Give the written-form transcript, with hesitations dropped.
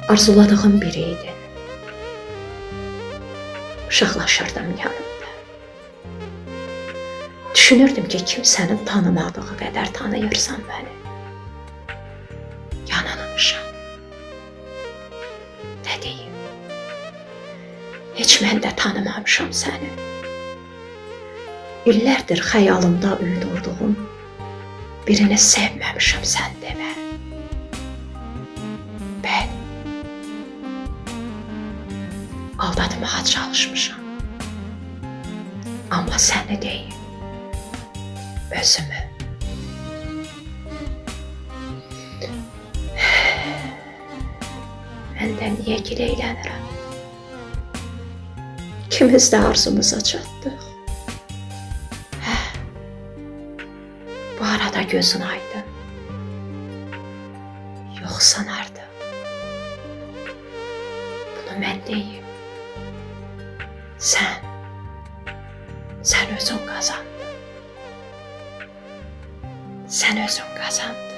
arzuladığım biri idi. Uşaqlaşırdım yanında. Düşünürdüm ki kimsenin tanımadığı kadar tanıyırsan beni. Yanılmışam. Ne diyeyim? Hiç mən də tanımamışam səni. İllərdir xəyalımda uydurduğum birini sevməmişəm sən demə. Ben aldatmağa çalışmışam. Amma səni deyim, özümü. Məndə niyə gileylənirəm? İkimiz də arzumuza çatdıq. Bu arada gözün aydın. Yox sanardım. Bunu mən deyim. Sen özün kazandın. Sen özün kazandın.